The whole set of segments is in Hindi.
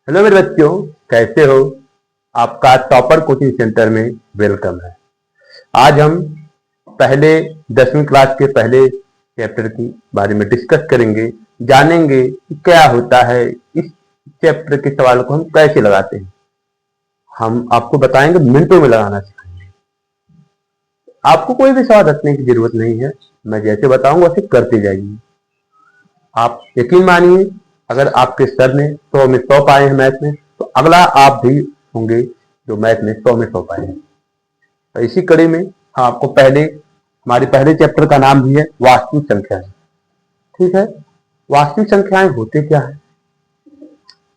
हेलो मेरे बच्चों, कैसे हो? आपका टॉपर कोचिंग सेंटर में वेलकम है। आज हम पहले 10वीं क्लास के पहले चैप्टर के बारे में डिस्कस करेंगे, जानेंगे कि क्या होता है, इस चैप्टर के सवालों को हम कैसे लगाते हैं। हम आपको बताएंगे, मिनटों में लगाना सिखाएंगे। आपको कोई भी सवाल रखने की जरूरत नहीं है, मैं जैसे बताऊंगा वैसे करते जाइए। आप यकीन मानिए, अगर आपके सर ने 100 में 100 पाए हैं मैथ में, तो अगला आप भी होंगे जो मैथ में 100 में 100 पाए हैं। तो इसी कड़ी में आपको हमारे पहले चैप्टर का नाम भी है वास्तविक संख्याएं। ठीक है, वास्तविक संख्याएं होते क्या है?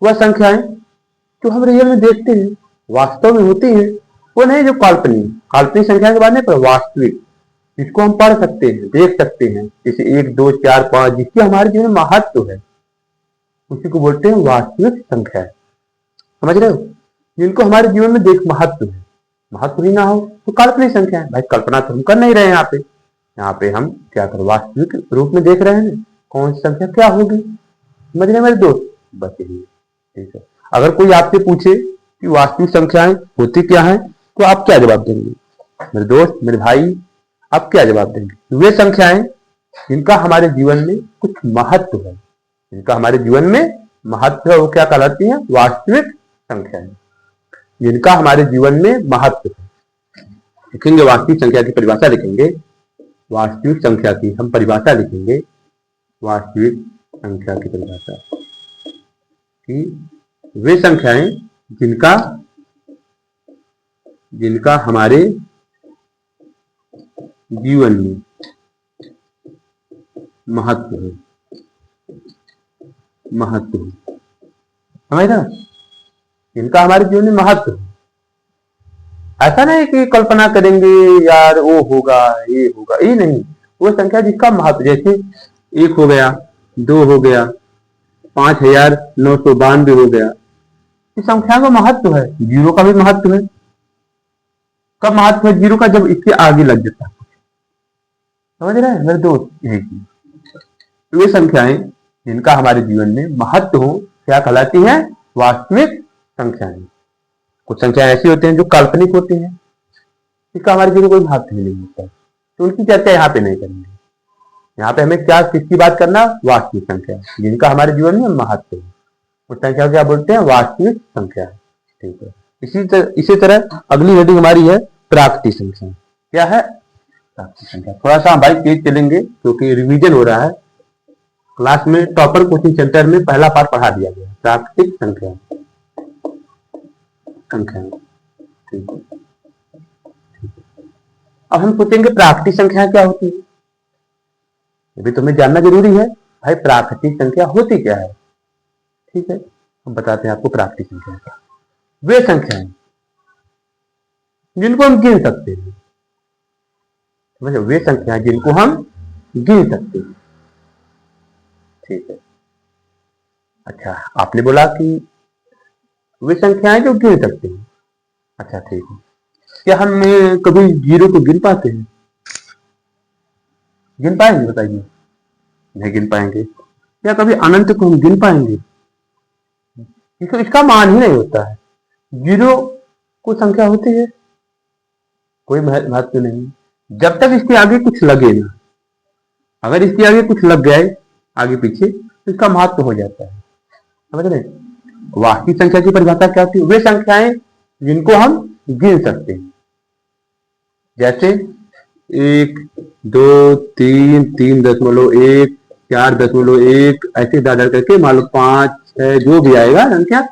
वह संख्याएं जो हम रियल में देखते हैं, वास्तव में होती है, वो नहीं जो काल्पनिक काल्पनिक संख्या के बारे में, पर वास्तविक, जिसको हम पढ़ सकते हैं, देख सकते हैं, जैसे 1, 2, 4, 5, जिसकी हमारे जीवन में महत्व है, उसी को बोलते हैं वास्तविक संख्या। समझ रहे हो? जिनको हमारे जीवन में देख महत्व है, महत्व ही ना हो तो काल्पनिक संख्या है। भाई कल्पना तो हम कर नहीं रहे हैं, यहाँ पे हम क्या कर वास्तविक रूप में देख रहे हैं, कौन सी संख्या क्या होगी। समझ रहे मेरे दोस्त? बस यही। ठीक है, अगर कोई आपसे पूछे कि वास्तविक संख्याएं होती क्या है, तो आप क्या जवाब देंगे मेरे दोस्त, मेरे भाई? आप क्या जवाब देंगे? वे संख्याएं जिनका हमारे जीवन में कुछ महत्व है, जिनका हमारे जीवन में महत्व है, वो क्या कहलाती है? वास्तविक संख्याएं, जिनका हमारे जीवन में महत्व है। लिखेंगे वास्तविक संख्या की परिभाषा, लिखेंगे वास्तविक संख्या की हम परिभाषा लिखेंगे, वास्तविक संख्या की परिभाषा कि वे संख्याएं जिनका जिनका हमारे जीवन में महत्व है, समझ रहे? इनका हमारे जीवन में महत्व है। ऐसा नहीं कि कल्पना करेंगे यार वो होगा ये होगा, ये नहीं। वो संख्या जिसका महत्व, जैसे 1 हो गया, 2 हो गया, 5992 हो गया, इस संख्या का महत्व है। 0 का भी महत्व है। कब महत्व है 0 का? जब इसके आगे लग जाता है। समझ रहे हैं मेरे दोस्त? यही चीज। वे संख्याएं जिनका हमारे जीवन में महत्व हो, क्या कहलाती हैं? वास्तविक संख्याएं। कुछ संख्याएं ऐसी होती हैं जो काल्पनिक होती हैं, इसका हमारे जीवन में कोई महत्व नहीं होता, तो उनकी चर्चा यहाँ पे नहीं करेंगे। यहाँ पे हमें क्या किसकी बात करना? वास्तविक संख्या, जिनका हमारे जीवन में महत्व है। उस संख्या क्या बोलते हैं? वास्तविक संख्या। ठीक है, इसी तरह अगली हेडिंग हमारी है प्राकृतिक संख्या। क्या है? प्राकृतिक संख्या। थोड़ा सा भाई तेज चलेंगे क्योंकि रिवीजन हो रहा है। क्लास में टॉपर कोचिंग सेंटर में पहला पार्ट पढ़ा दिया गया, प्राकृतिक संख्या। ठीक है, अब हम पूछेंगे प्राकृतिक संख्या क्या होती है। अभी तुम्हें जानना जरूरी है भाई, प्राकृतिक संख्या होती क्या है। ठीक है, हम बताते हैं आपको प्राकृतिक संख्या क्या। वे संख्याएं जिनको हम गिन सकते हैं, समझो, वे संख्याएं जिनको हम गिन सकते हैं। ठीक है, अच्छा, आपने बोला कि वे संख्याएं जो गिन सकते हैं। अच्छा ठीक है, क्या हम कभी 0 को गिन पाते हैं? गिन पाएंगे? बताइए। नहीं गिन पाएंगे। क्या कभी अनंत को हम गिन पाएंगे? इसका मान ही नहीं होता है। 0 को संख्या होती है, कोई महत्व नहीं जब तक इसके आगे कुछ लगे ना। अगर इसके आगे कुछ लग गए आगे पीछे, तो इसका महत्व हो जाता है। समझ रहे? वास्तविक संख्या की परिभाषा क्या होती है? वे संख्याएं जिनको हम गिन सकते हैं, जैसे 1, 2, 3, 3.1, 4.1, ऐसे दादा करके मान लो 5, 6 जो भी आएगा संख्या,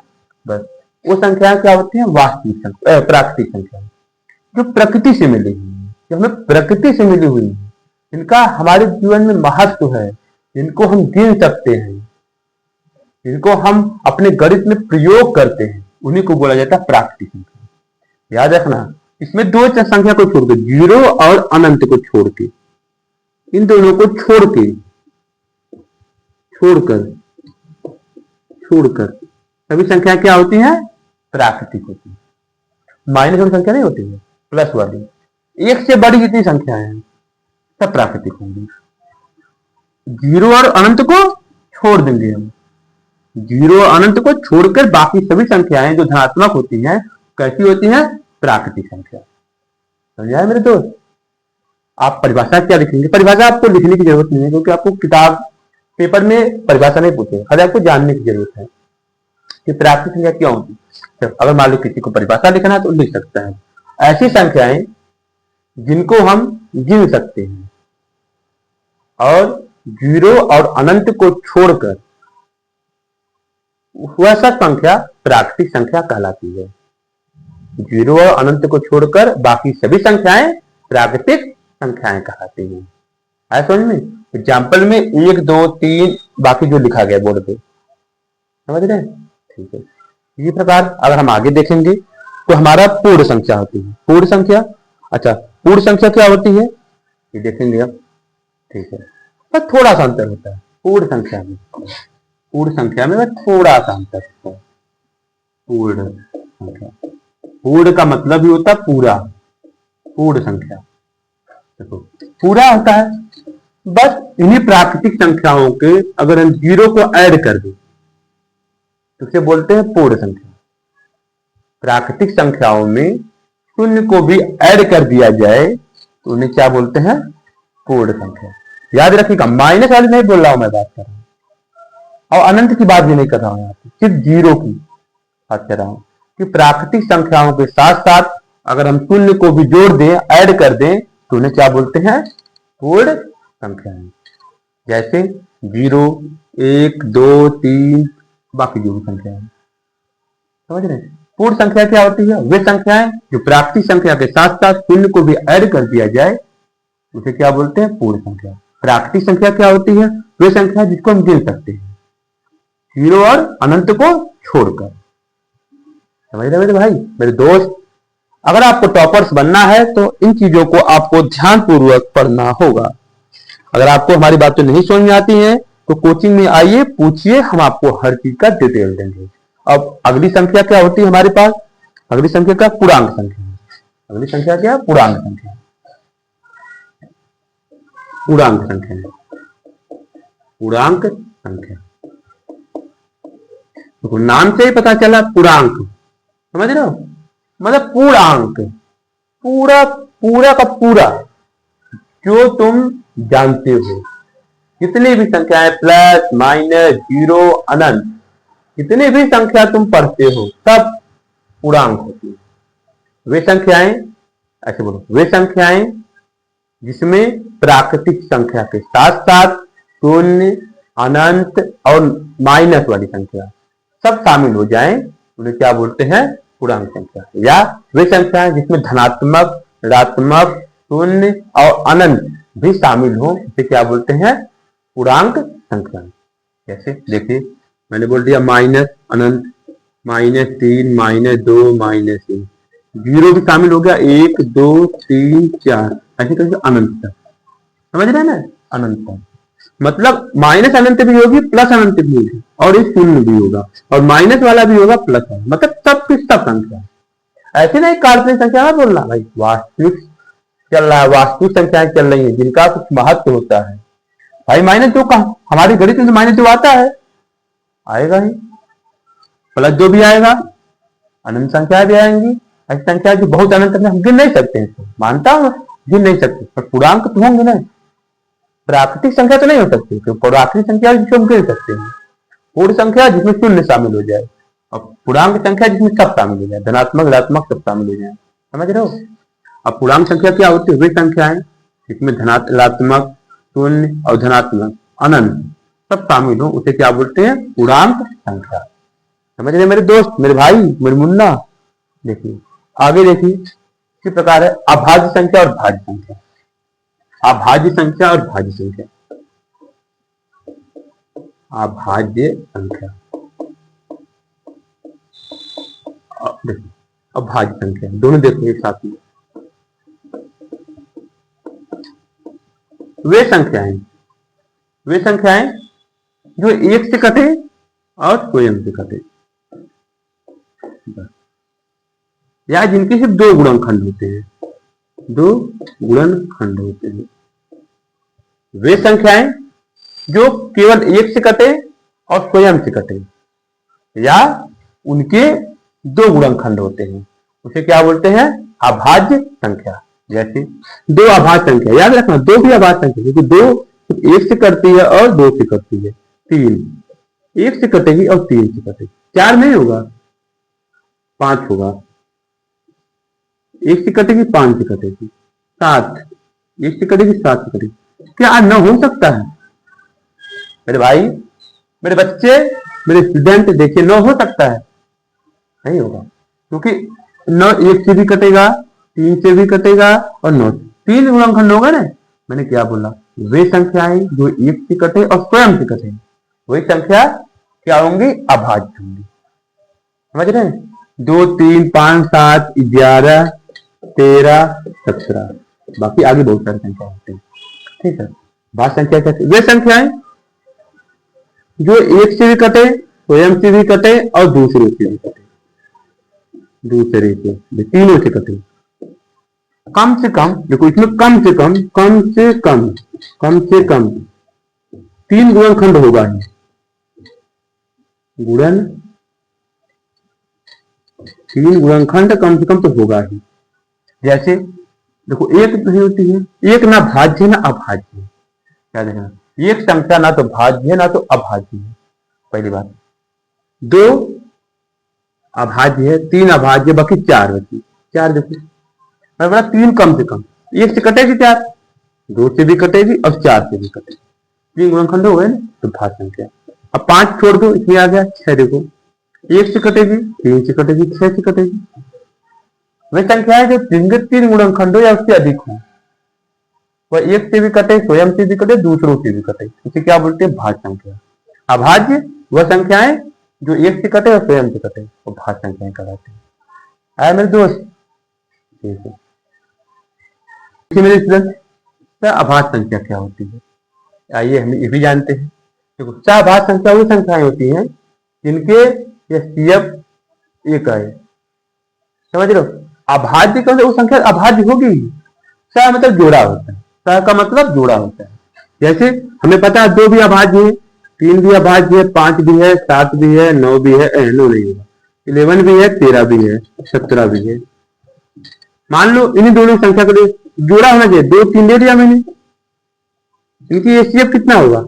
बस वो संख्या क्या होती है? वास्तविक संख्या, प्राकृतिक संख्या, जो प्रकृति से मिली हुई है, जो हमें प्रकृति से मिली हुई है, जिनका हमारे जीवन में महत्व है, जिनको हम गिन सकते हैं, जिनको हम अपने गणित में प्रयोग करते हैं, उन्हीं को बोला जाता है प्राकृतिक संख्या। याद रखना, इसमें 2 संख्या को छोड़ के, 0 और अनंत को छोड़ के, इन दोनों को छोड़कर सभी संख्या क्या होती है? प्राकृतिक होती है। माइनस वाली संख्या नहीं होती है, प्लस वाली। 1 से बड़ी जितनी संख्या है सब प्राकृतिक होंगी। 0 और अनंत को छोड़ देंगे हम, जीरो अनंत को छोड़कर बाकी सभी संख्याएं जो धनात्मक होती हैं कैसी होती हैं? प्राकृतिक संख्या। समझा है मेरे दोस्त? आप परिभाषा क्या लिखेंगे? परिभाषा आपको लिखने की जरूरत नहीं है, क्योंकि आपको किताब पेपर में परिभाषा नहीं पूछे, खाली आपको जानने की जरूरत है कि प्राकृतिक संख्या क्यों होती है। अगर मान लो किसी को परिभाषा लिखना है तो लिख सकता है, ऐसी संख्याएं जिनको हम गिन सकते हैं और जीरो और अनंत को छोड़कर वह सब संख्या प्राकृतिक संख्या कहलाती है। जीरो और अनंत को छोड़कर बाकी सभी संख्याएं प्राकृतिक संख्याएं कहलाती हैं। आया समझ में? एग्जाम्पल में 1 2 3 बाकी जो लिखा गया बोर्ड पे, समझ रहे हैं? ठीक है। इसी प्रकार अगर हम आगे देखेंगे तो हमारा पूर्ण संख्या होती है। पूर्ण संख्या, अच्छा पूर्ण संख्या क्या होती है ये देखेंगे अब। ठीक है, तो थोड़ा सा अंतर होता है पूर्ण संख्या में। पूर्ण संख्या में थोड़ा सा अंतर होता है। पूर्ण संख्या, पूर्ण का मतलब ही होता है पूरा। पूर्ण संख्या देखो पूरा होता है, बस इन्हीं प्राकृतिक संख्याओं के अगर हम जीरो को ऐड कर दें तो उसे बोलते हैं पूर्ण संख्या। प्राकृतिक संख्याओं में शून्य को भी ऐड कर दिया जाए तो उन्हें क्या बोलते हैं? पूर्ण संख्या। याद रखिएगा, माइनस वाली नहीं बोल रहा हूं मैं, बात कर रहा हूं, और अनंत की बात भी नहीं कर रहा हूं, यहाँ पे सिर्फ जीरो की बात कर रहा हूं कि प्राकृतिक संख्याओं के साथ साथ अगर हम शून्य को भी जोड़ दें, ऐड कर दें तो उन्हें क्या बोलते हैं? पूर्ण संख्याएं। जैसे 0 1 2 3 बाकी जो भी संख्याएं, समझ रहे हैं? पूर्ण संख्या क्या होती है? वे संख्याएं जो प्राकृतिक संख्या के साथ साथ शून्य को भी ऐड कर दिया जाए उसे क्या बोलते हैं? पूर्ण संख्या। प्राकृतिक संख्या क्या होती है? वे संख्या जिसको हम गिन सकते हैं जीरो और अनंत को छोड़कर। समझ रहे मेरे भाई, मेरे दोस्त? अगर आपको टॉपर्स बनना है तो इन चीजों को आपको ध्यानपूर्वक पढ़ना होगा। अगर आपको हमारी बातें नहीं समझ में आती हैं तो कोचिंग में आइए, पूछिए, हम आपको हर चीज का डिटेल देंगे। अब अगली संख्या क्या होती है हमारे पास? अगली संख्या का पूर्णांक संख्या। अगली संख्या क्या? पूर्णांक संख्या। पूर्णांक संख्या, पूर्णांक संख्या तो नाम से ही पता चला पूर्णांक। समझ रहे हो? मतलब पूर्णांक, पूरा पूरा का पूरा जो तुम जानते हो, कितनी भी संख्याएं प्लस माइनस जीरो अनंत, कितनी भी संख्या तुम पढ़ते हो सब पूर्णांक होती है। वे संख्याएं, ऐसे बोलो, वे संख्याएं जिसमें प्राकृतिक संख्या के साथ साथ शून्य, अनंत और माइनस वाली संख्या सब शामिल हो जाएं उन्हें क्या बोलते हैं? पूर्णांक संख्या। या वे संख्याएं जिसमें धनात्मक, ऋणात्मक, शून्य और अनंत भी शामिल हो उसे क्या बोलते हैं? पूर्णांक संख्या। जैसे देखिए मैंने बोल दिया माइनस अनंत, -3 -2 -1, जीरो भी शामिल हो गया, 1 2 3 4, ऐसे करके अनंत तक। समझ रहे हैं ना? अनंत तक मतलब माइनस अनंत भी होगी, प्लस अनंत भी होगी, और एक शून्य भी होगा, और माइनस वाला भी होगा, प्लस वाला, मतलब सब की सब संख्या। ऐसे नहीं काल्पनिक संख्या बोल रहा भाई, वास्तविक चल रहा है, वास्तविक संख्याएं चल रही है जिनका कुछ महत्व होता है। भाई -2 का हमारी गणित में -2 आता है, आएगा ही, प्लस 2 भी आएगा, अनंत संख्या भी आएंगी। ऐसी संख्या जो बहुत अनंत हम गिन नहीं सकते हैं, मानता हूं गिन नहीं सकते, पर पूर्णांक तो होंगे ना। प्राकृतिक संख्या तो नहीं हो सकती, क्योंकि प्राकृतिक संख्या जिसको हम गिन सकते हैं, पूर्ण संख्या जिसमें शून्य शामिल हो जाए, और पूर्णांक संख्या जिसमें सब शामिल हो जाए, धनात्मक ऋणात्मक सब शामिल हो जाए। समझ रहे हो? अब पूर्णांक संख्या क्या होती है? वे संख्याएं जिसमें ऋणात्मक, शून्य और धनात्मक, अनंत सब शामिल हो उसे क्या बोलते हैं? पूर्णांक संख्या। समझ रहे मेरे दोस्त, मेरे भाई, मेरे मुन्ना? देखिए आगे देखिए, इसी प्रकार है अभाज्य संख्या और भाज्य संख्या। अभाज्य संख्या और भाज्य संख्या। अभाज्य संख्या, देखो अभाज्य संख्या, दोनों देखो एक साथ में। वे संख्याएं जो एक से कटे और स्वयं से कटे, या जिनके सिर्फ दो गुणनखंड होते हैं, दो गुणनखंड होते हैं। वे संख्याएं जो केवल एक से कटे और स्वयं से कटे, या उनके दो गुणनखंड होते हैं, उसे क्या बोलते हैं? अभाज्य संख्या। जैसे दो अभाज्य संख्या, याद रखना दो भी अभाज्य संख्या, क्योंकि दो एक से कटती है और दो से कटती है। तीन एक से कटेगी और तीन से कटेगी। चार नहीं होगा, पांच होगा। एक से कटेगी, पांच से कटेगी। सात एक से कटेगी, सात से कटेगी। क्या न हो सकता है? मेरे भाई, मेरे बच्चे, मेरे स्टूडेंट, देखिए न हो सकता है? नहीं होगा, क्योंकि न एक से भी कटेगा, तीन से भी कटेगा और नौ से। तीन गुणनखंड होगा ना। मैंने क्या बोला? वे संख्याएं जो एक से कटे और स्वयं से कटे, वही संख्या क्या होंगी? अभाज्य होंगी। समझ रहे हैं? 2, 3, 5, 7, 11, 13, 17, बाकी आगे बहुत सारी संख्या होती है। ठीक है, भाज्य संख्या कहते हैं वे संख्याएं जो एक से भी कटे, स्वयं से भी कटे और दूसरे से भी कटे। दूसरे से, तीनों से कटे। कम से कम, देखो इसमें कम से कम, कम से कम, कम से कम 3 गुणनखंड होगा ही। गुणन 3 गुणनखंड कम से कम तो होगा ही। जैसे देखो, एक नहीं होती है, एक ना भाज्य है ना अभाज्य है। क्या देखना? एक संख्या ना तो भाज्य है ना तो अभाज्य है, पहली बात। दो अभाज्य है, तीन अभाज्य, बाकी चार बची। चार देखो, मैं बोला 3 कम से कम, एक से कटेगी चार, दो से भी कटेगी और चार से भी कटेगी। 3 गुणनखंड हो गए ना, तो भाज्य संख्या। अब 5 छोड़ दो, इसमें आ गया 6। देखो, एक से कटेगी, तीन से कटेगी, 6 से कटेगी। वे संख्याएं जो जिनके 3 गुणनखंड हो या उससे अधिक हो, वह एक से भी कटे, स्वयं से भी कटे, दूसरों से भी कटे, इसे क्या बोलते हैं? भाज्य संख्या। अभाज्य वह संख्याएं जो एक से कटे और स्वयं से कटे, वो भाज्य संख्याएं कहलाती हैं। आया मेरे दोस्त? ठीक है, मेरे स्टूडेंट, अभाज्य संख्या क्या होती है? आइए हम ये भी जानते हैं। देखो, अभाज्य संख्या वो संख्याएं होती हैं जिनके CF एक आए। समझ रहे हो? अभाज्य का वो संख्या अभाज्य होगी। सा मतलब जोड़ा होता है, सा का मतलब जोड़ा होता है। जैसे हमें पता है 2 भी अभाज्य है, 3 भी अभाज्य है, 5 भी है, 7 भी है, 9 भी है, 9 नहीं होगा, 11 भी है, 13 भी है, 17 भी है। मान लो इन्हीं दोनों संख्या को जोड़ा होना चाहिए। 2, 3 ले लिया मैंने, इनकी HCF कितना होगा?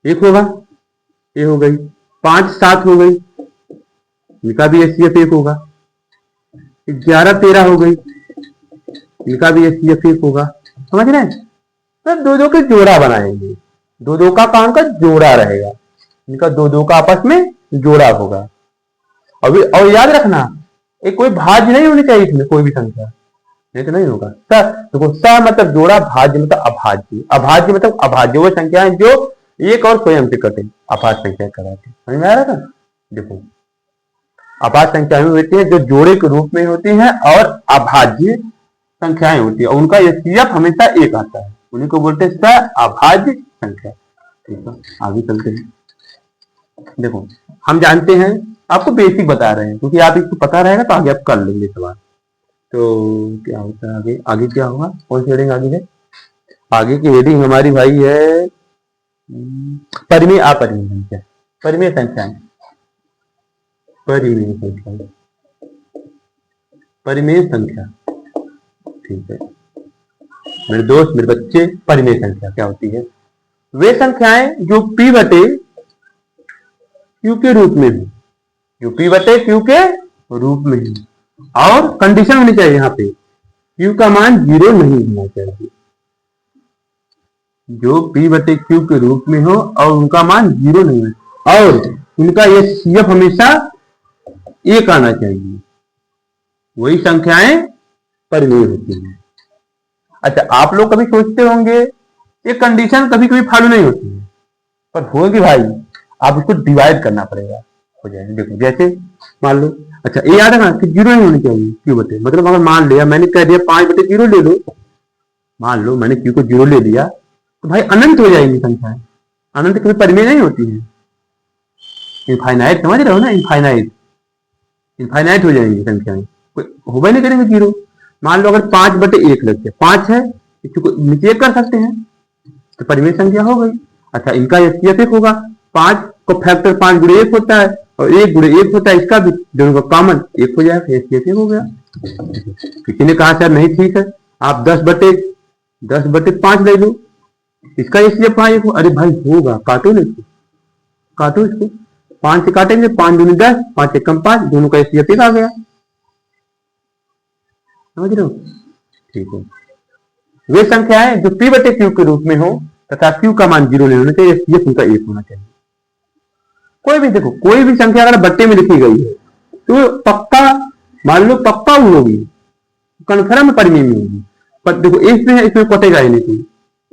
1 होगा, ये हो गई। 5, 7 हो गई, इनका भी HCF 1 होगा। 11, 13 हो गई, इनका भी HCF 1 होगा। समझ रहे हैं? तो दो के जोड़ा बनाएंगे, दो का काम का जोड़ा रहेगा, इनका दो का आपस में जोड़ा होगा। अभी और याद रखना, एक कोई भाज्य नहीं होनी चाहिए इसमें, कोई भी संख्या, नहीं तो नहीं होगा। देखो, स मतलब जोड़ा, भाज्य मतलब अभाज्य। अभाज्य मतलब अभाज्य वो संख्याएं जो एक और स्वयं से कटे, अभाज्य संख्या कहलाती है। समझ में आ रहा था? देखो, अभाज्य संख्याएं होती है जो जोड़े के रूप में होती हैं और अभाज्य संख्याएं होती है, और उनका HCF हमेशा 1 आता है, उन्हीं को बोलते हैं अभाज्य संख्या। ठीक है, आगे चलते हैं। देखो, हम जानते हैं, आपको बेसिक बता रहे हैं, क्योंकि आप इसको पता रहेगा तो आगे आप कर लेंगे सवाल। तो क्या होता है आगे? आगे क्या होगा? कौन सी हेडिंग आगे है? आगे की हेडिंग हमारी भाई है परिमेय अपरिमेय संख्या। परिमेय संख्याएं, परिमेय संख्या, परिमेय संख्या। ठीक है मेरे दोस्त, मेरे बच्चे, परिमेय संख्या क्या होती है? वे संख्याएं जो P बटे Q के रूप में हो, जो P बटे Q के रूप में हो, और कंडीशन होनी चाहिए यहाँ पे, Q का मान 0 नहीं होना चाहिए। जो P बटे Q के रूप में हो और उनका मान 0 नहीं है, और उनका HCF हमेशा 1 आना चाहिए, वही संख्याएं परिमेय होती हैं। अच्छा, आप लोग कभी सोचते होंगे ये कंडीशन कभी कभी फॉलो नहीं होती है, पर होगी भाई, आप इसको डिवाइड करना पड़ेगा, हो जाएगा। देखो, जैसे मान लो, अच्छा ये याद है ना कि 0 नहीं होनी चाहिए Q बटे, मतलब अगर मान लिया मैंने कह दिया 5 बटे 0 ले लो, मान लो मैंने Q को 0 ले लिया, तो भाई अनंत हो जाएगी संख्याएं। अनंत कभी परिमेय नहीं होती है, इनफाइनाइट, समझ रहे हो ना? इनफाइनाइट, इनफाइनाइट हो जाएंगी संख्याएं, होगा नहीं करेंगे 0। मान लो अगर 5 बटे 1 लग गया, 5 है, इसको नीचे 1 कर सकते हैं, तो परिमेय संख्या हो गई। अच्छा, इनका HCF 1 होगा, 5 को फैक्टर 5 गुणे 1 होता है और 1 गुणे 1 होता है, इसका भी दोनों का कॉमन 1 हो जाएगा, कैसे हो गया। किसी ने कहा सर नहीं ठीक है, आप 10/5 ले लो, इसका एचसीएफ 5 हो। अरे भाई होगा, काटो ना इसको, काटो इसको, 5 से काटेंगे, 5 दूनी 10, 5 एकम 5, दोनों का एचसीएफ आ गया, समझ रहे हो। ठीक है, वे संख्याएं जो p/q के रूप में हो तथा q का मान 0 नहीं होना चाहिए, एचसीएफ उनका 1 होना चाहिए। कोई भी देखो, कोई भी संख्या अगर बट्टे में लिखी गई है तो पक्का, मान लो पक्का वो होगी, कन्फर्म परिमेय में होगी, पर देखो इसमें है, इसमें कटेगा ही नहीं,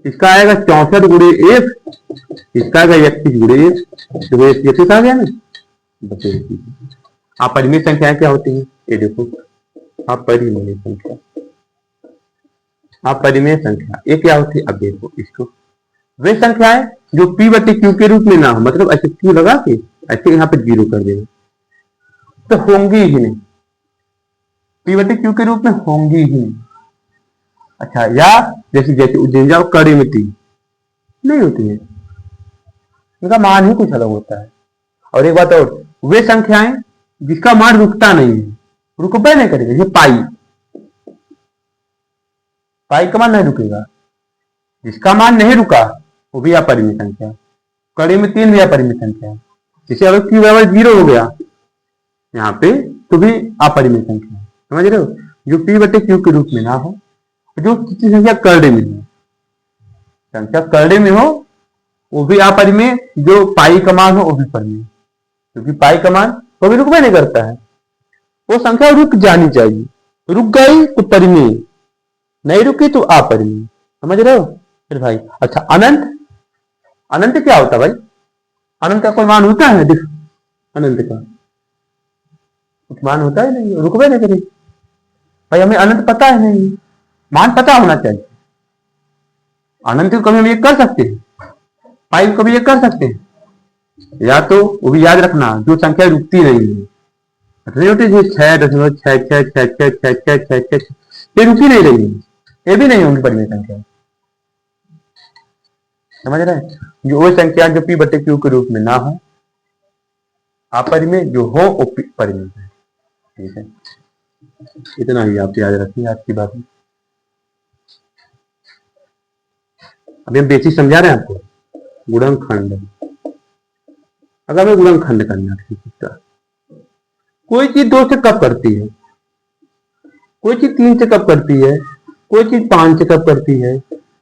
इसका आएगा 64 गुणे 1, इसका आएगा 31 गुणे 1, तो ये आ गया ना। अपरिमेय संख्याएं क्या होती है, ये देखो अपरिमेय संख्या, अपरिमेय संख्या ये क्या होती है, अब देखो इसको, वे संख्याएं जो p/q के रूप में ना हो, मतलब ऐसे q लगा के ऐसे यहाँ पे 0 कर देना, तो होंगी ही नहीं, p/q के रूप में होंगी ही नहीं। अच्छा, या जैसे जैसे उज्जैन जाओ कड़ी में 3 नहीं होती है, उनका मान ही कुछ अलग होता है। और एक बात और, वे संख्याएं जिसका मान रुकता नहीं है, रुकबे नहीं करेगा, ये पाई का मान नहीं रुकेगा, जिसका मान नहीं रुका वो भी अपरिमेय संख्या, कड़ी में 3 भी अपरिमेय संख्या है। जैसे अगर q बराबर 0 हो गया यहाँ पे तो भी अपरिमेय संख्या है, समझ रहे हो, जो p/q के रूप में ना हो, जो किसी संख्या करड़े में हो, संख्या करड़े में हो वो भी अपरिमेय, जो पाई का मान हो वो भी परिमेय, क्योंकि पाई का मान कभी रुकबे नहीं करता है, वो संख्या रुक जानी चाहिए, रुक गई तो परिमेय, नहीं रुकी तो अपरिमेय, समझ रहे हो फिर भाई। अच्छा, अनंत, अनंत क्या होता है भाई, अनंत का कोई मान होता है, देख अनंत का कुछ मान होता है नहीं, रुकबे नहीं करेगी भाई, हमें अनंत पता है नहीं, मान पता होना चाहिए। अनंत को कभी हम ये कर सकते हैं, पाई को कभी ये कर सकते हैं, या तो वो भी याद रखना जो संख्या रुकती नहीं है, नहीं होती 6.66666666 ये रुकी नहीं रही है, ये भी नहीं होंगी परिमेय संख्या, समझ रहे हैं। जो वो संख्या जो p/q के रूप में ना हो अपरिमेय, जो हो वो परिमेय है, ठीक है। इतना ही आप याद रखिए आज की बात में। अभी हम बेसिक समझा रहे हैं आपको, गुणनखंड, अगर हमें गुणनखंड करना है, कोई चीज 2 से कब करती है, कोई चीज 3 से कब करती है, कोई चीज 5 से कब करती है,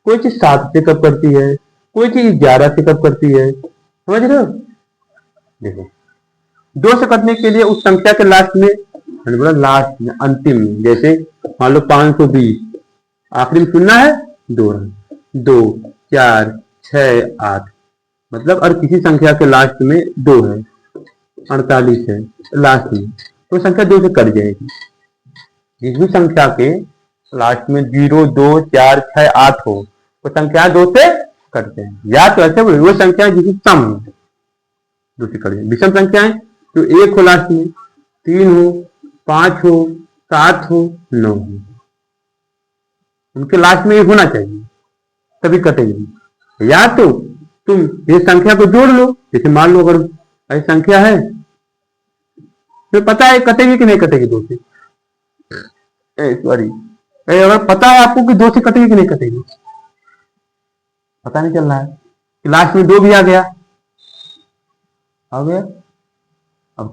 कोई चीज 7 से कब करती है, कोई चीज 11 से कब करती है, समझ रहे हो। देखो 2 से करने के लिए उस संख्या के लास्ट में, लास्ट में अंतिम में, जैसे मान लो 520, आखिरी में सुनना है 2 2 4 6 8, मतलब और किसी संख्या के लास्ट में 2 है, 48 है लास्ट में, तो संख्या 2 से कट जाएगी। जिस भी संख्या के लास्ट में 0 2 4 6 8 हो वो संख्या 2 से कटते हैं, या तो ऐसे वो संख्या जिसकी सम 2 से कट जाए। विषम संख्याएं तो 1 हो लास्ट में, 3 हो, 5 हो, 7 हो, 9 हो, उनके लास्ट में 1 होना चाहिए तभी कटेगी। या तो तुम ये संख्या को जोड़ लो, जैसे मान लो अगर ऐसी संख्या है तो पता है कटेगी कि नहीं कटेगी 2 से, सॉरी अगर पता है आपको कि 2 से कटेगी कि नहीं कटेगी, पता नहीं चल रहा है कि लास्ट में 2 भी आ गया, अब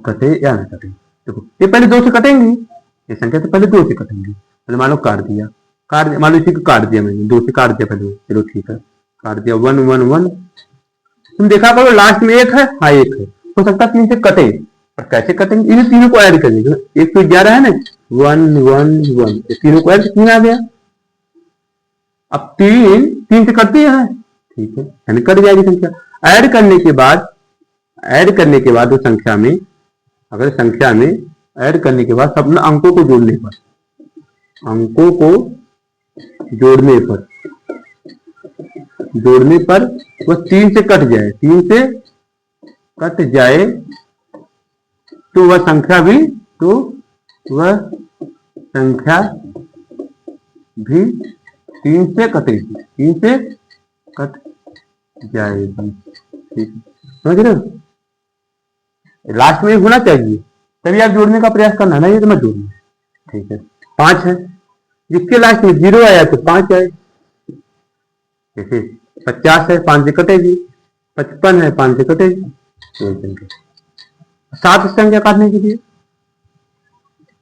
कटे या ना कटे। देखो ये पहले 2 से कटेंगी, ये संख्या तो पहले 2 से कटेंगी, पहले मान लो काट दिया, मान लो इसी को काट दिया मैंने, 2 से काट दिया पहले, चलो ठीक है काट दिया, 1 1 1, तुम देखा करो लास्ट में 1 है, हाँ 1 है, हो सकता है 3 से कटे, पर कैसे कटेंगे, इन तीनों को ऐड करेंगे, 1 तो 11 है ना, 1 1 1, ये तीनों को ऐड 3 आ गया। अब 3 से कटती है, ठीक है, यानी कट जाएगी संख्या। ऐड करने के बाद उस संख्या में, अगर संख्या में ऐड करने के बाद सब अंकों को जोड़ने पर वो 3 से कट जाए, तो वह संख्या भी 3 से कटेगी, 3 से कट जाएगी, ठीक है, समझ रहे हो। लास्ट में होना चाहिए, तभी आप जोड़ने का प्रयास करना, नहीं तो मत जोड़ना। ठीक है, 5 है, जिसके लास्ट में 0 आया तो 5 आए। देखिए 50 है, 5 से कटेगी, 55 है, 5 से कटेगी। 7 संख्या काटने के लिए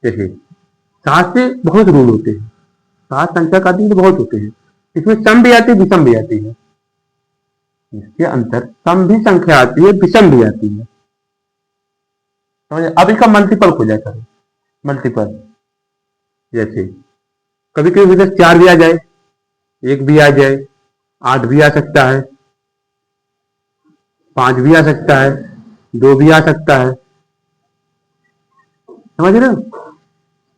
देखिए 7 से बहुत रूल होते हैं, 7 संख्या काटने के बहुत होते हैं। इसमें सम भी आती है, विषम भी आती है। इसके अंतर सम भी संख्या आती है, विषम भी आती है, समझे। अब इसका मल्टीपल खोजा करो, मल्टीपल जैसे कभी कभी 4 भी आ जाए, 1 भी आ जाए, 8 भी आ सकता है, 5 भी आ सकता है, 2 भी आ सकता है, समझ रहे हो।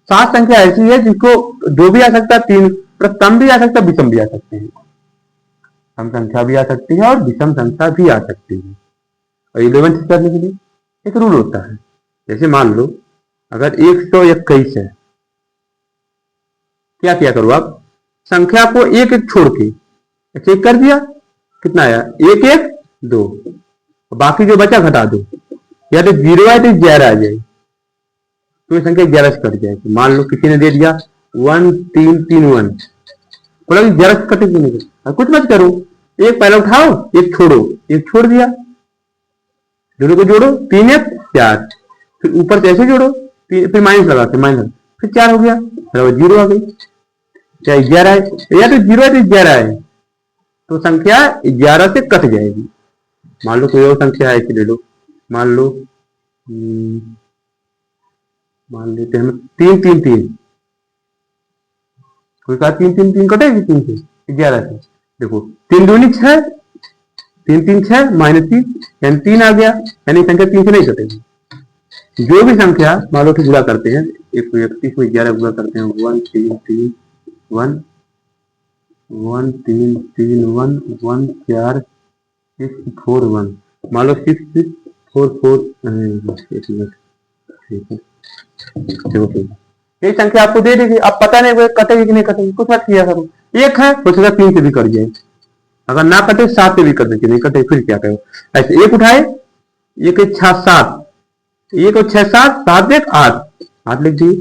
7 संख्या ऐसी है जिसको 2 भी आ सकता है, 3 कम भी आ सकता है, विषम भी आ सकते हैं। सम संख्या भी आ सकती है और विषम संख्या भी आ सकती है। और 11 करने के लिए एक रूल होता है, जैसे मान लो अगर 121 है, क्या किया करो आप, संख्या को एक एक छोड़ के चेक कर दिया, कितना आया, 1 1 2, बाकी जो बचा घटा दो, या तो 0 है तो 11 आ जाए, तो संख्या 11 से कट जाएगी। मान लो किसी ने दे दिया 1 3 3 1, बोला 11 से कटेगी नहीं, कुछ मत करो, एक पहले उठाओ, एक छोड़ो, एक छोड़ दिया, दोनों को जोड़ो, 3 1 4, फिर ऊपर से ऐसे जोड़ो, फिर माइनस लगाते, माइनस, फिर 4 हो गया, 0 आ गई। चाहे 11 है, या तो 0 है तो 11 है, तो संख्या 11 से कट जाएगी। मान लो कोई और संख्या है, ले लो, मान लो मान लेते हैं 3 3 3, कोई कहा 3 3 3 कटेगी 3 से 11 से, देखो 3 दूनी 6, 3 3 6 -3, यानी 3 आ गया, यानी संख्या 3 से नहीं कटेगी। जो भी संख्या मान लो गुणा करते हैं, 131 में 11 गुणा करते हैं, 1 3 3 1 1 3 3 1 1 4 6 4 1, मान लो 6 6 4 4, एक मिनट, ठीक है, देखो ये संख्या आपको दे देगी, अब पता नहीं कटेगी कि नहीं कटेगी, कुछ मत किया करो। एक है हो सकता 3 से भी कट जाए, अगर ना कटे 7 से भी कट जाए, नहीं कटे फिर क्या करो, ऐसे एक उठाए, 1 6 7, 1 6 7 7 1 8, 8 लिख दिए,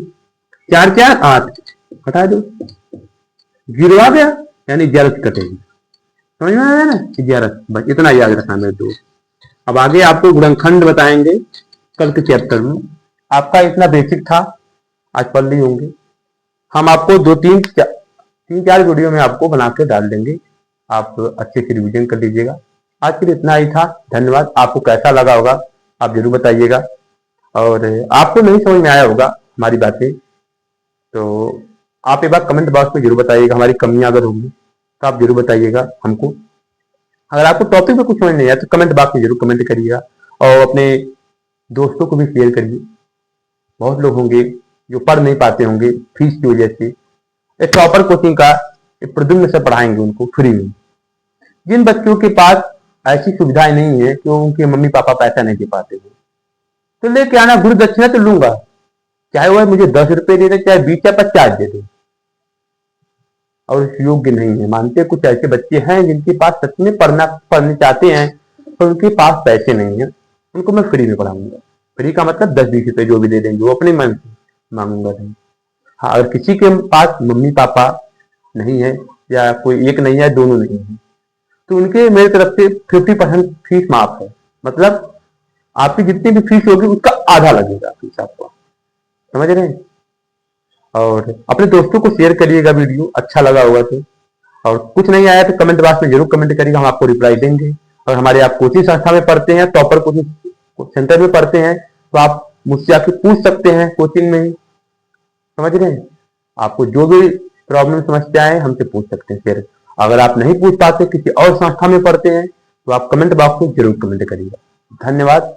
4 4 8, हटा दो, 0 आ गया, यानी 11 से कटेगी, समझ में आया ना, 11, बस इतना याद रखना मेरे दोस्त। अब आगे आपको गुणनखंड बताएंगे कल के चैप्टर में, आपका इतना बेसिक था, आज पढ़ ली होंगे। हम आपको 3-4 वीडियो में आपको बना के डाल देंगे, आप अच्छे से रिवीजन कर लीजिएगा। आज के लिए इतना ही था, धन्यवाद। आपको कैसा लगा होगा आप जरूर बताइएगा, और आपको नहीं समझ में आया होगा हमारी बातें तो आप एक बार कमेंट बॉक्स में जरूर बताइएगा, हमारी कमियां अगर होंगी तो आप जरूर बताइएगा हमको। अगर आपको टॉपिक में कुछ समझ नहीं आया तो कमेंट बॉक्स में जरूर कमेंट करिएगा, और अपने दोस्तों को भी शेयर करिए। बहुत लोग होंगे जो पढ़ नहीं पाते होंगे फीस की वजह से, एक प्रॉपर कोचिंग का प्रद्युम्न से पढ़ाएंगे उनको फ्री में। जिन बच्चों के पास ऐसी सुविधाएं नहीं है कि उनके मम्मी पापा पैसा नहीं दे पाते हैं, तो लेके आना, गुरु दक्षिणा तो लूंगा, चाहे वह मुझे 10 रुपए दे दे, चाहे 20 या 50 दे दे, और इस योग्य नहीं है। मानते कुछ ऐसे बच्चे हैं जिनके पास सच में पढ़ने चाहते हैं पर उनके पास पैसे नहीं है, उनको मैं फ्री में पढ़ाऊंगा। फ्री का मतलब 10-20 रुपए जो भी दे देंगे, वो अपने मन से मांगूंगा नहीं। हाँ, अगर किसी के पास मम्मी पापा नहीं है, या कोई एक नहीं है, दोनों नहीं है, तो उनके मेरी तरफ से 50% फीस माफ है, मतलब आपकी जितनी भी फीस होगी उसका आधा लगेगा फीस आपको, समझ रहे हैं। और अपने दोस्तों को शेयर करिएगा वीडियो, अच्छा लगा होगा तो, और कुछ नहीं आया तो कमेंट बॉक्स में जरूर कमेंट करिएगा, हम आपको रिप्लाई देंगे। और हमारे आप कोचिंग संस्था में पढ़ते हैं, टॉपर कोचिंग सेंटर में पढ़ते हैं, तो आप मुझसे आके पूछ सकते हैं कोचिंग में ही, समझ रहे हैं। आपको जो भी प्रॉब्लम समस्याएं हमसे पूछ सकते हैं। फिर अगर आप नहीं पूछ पाते, किसी और संस्था में पढ़ते हैं, तो आप कमेंट बॉक्स में जरूर कमेंट करिएगा। धन्यवाद।